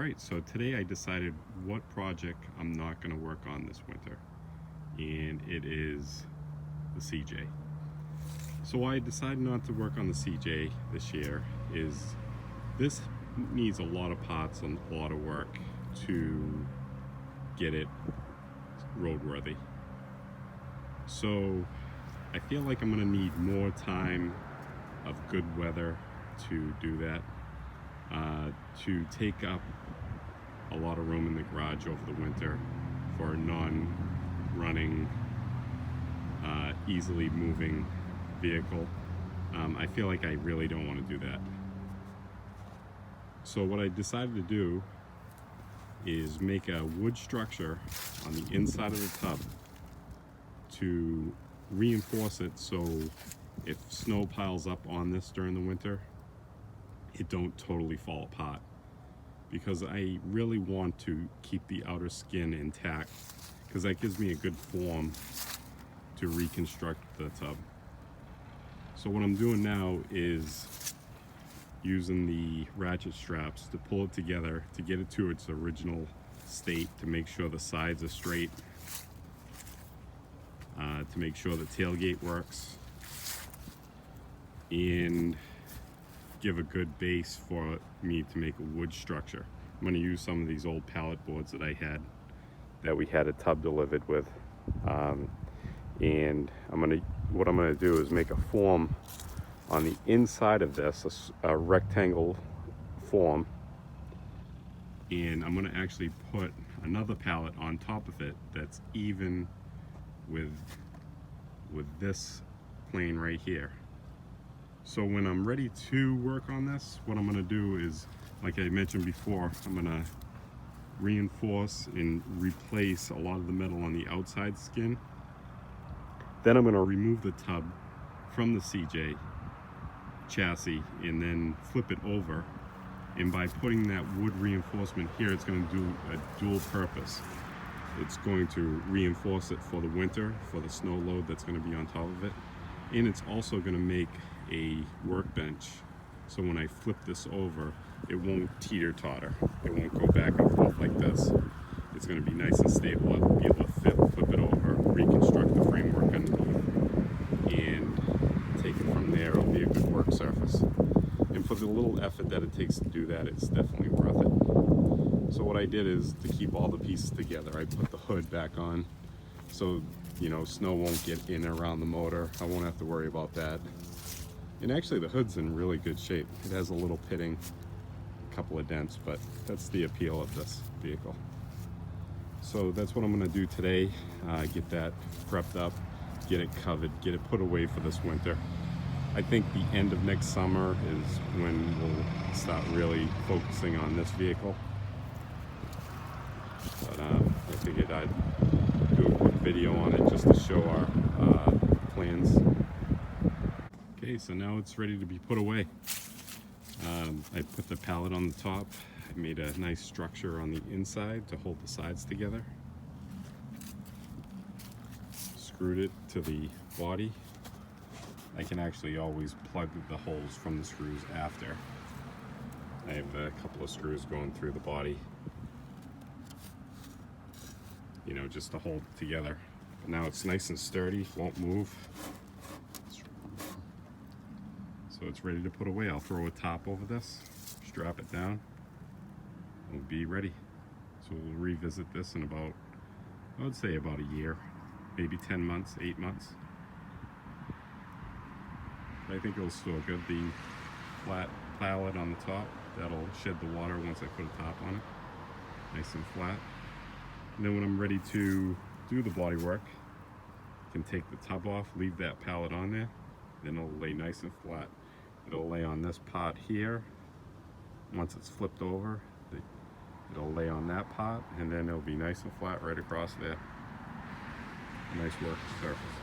Alright, so today I decided what project I'm not going to work on this winter, and it is the CJ. So why I decided not to work on the CJ this year is this needs a lot of parts and a lot of work to get it roadworthy. So I feel like I'm going to need more time of good weather to do that, to take up a lot of room in the garage over the winter for a non-running, easily moving vehicle. I feel like I really don't want to do that. So what I decided to do is make a wood structure on the inside of the tub to reinforce it, so if snow piles up on this during the winter, it don't totally fall apart, because I really want to keep the outer skin intact, because that gives me a good form to reconstruct the tub. So what I'm doing now is using the ratchet straps to pull it together to get it to its original state, to make sure the sides are straight, to make sure the tailgate works, and give a good base for me to make a wood structure. I'm going to use some of these old pallet boards that we had a tub delivered with, and what I'm going to do is make a form on the inside of this, a rectangle form, and I'm going to actually put another pallet on top of it that's even with this plane right here. So when I'm ready to work on this, what I'm going to do is, like I mentioned before, I'm going to reinforce and replace a lot of the metal on the outside skin. Then I'm going to remove the tub from the CJ chassis and then flip it over. And by putting that wood reinforcement here, it's going to do a dual purpose. It's going to reinforce it for the winter, for the snow load that's going to be on top of it. And it's also going to make a workbench, so when I flip this over, it won't teeter-totter. It won't go back and forth like this. It's going to be nice and stable. I'll be able to flip it over, reconstruct the framework underneath, and take it from there. It'll be a good work surface. And for the little effort that it takes to do that, it's definitely worth it. So what I did is, to keep all the pieces together, I put the hood back on, so snow won't get in and around the motor. I won't have to worry about that. And actually the hood's in really good shape. It has a little pitting, a couple of dents, but that's the appeal of this vehicle. So that's what I'm going to do today, get that prepped up, get it covered, get it put away for this winter. I think the end of next summer is when we'll start really focusing on this vehicle. But I figured I'd do a quick video on it just to show our plans. Okay, so now it's ready to be put away. I put the pallet on the top. I made a nice structure on the inside to hold the sides together. Screwed it to the body. I can actually always plug the holes from the screws after. I have a couple of screws going through the body, just to hold it together. But now it's nice and sturdy, won't move. So it's ready to put away. I'll throw a top over this, strap it down, and we'll be ready. So we'll revisit this in about, I would say about a year, maybe 10 months, 8 months. But I think it'll still good. The flat pallet on the top, that'll shed the water once I put a top on it, nice and flat. And then when I'm ready to do the body work, I can take the tub off, leave that pallet on there, then it'll lay nice and flat. It'll lay on this part here. Once it's flipped over, it'll lay on that part, and then it'll be nice and flat right across there. A nice work surface.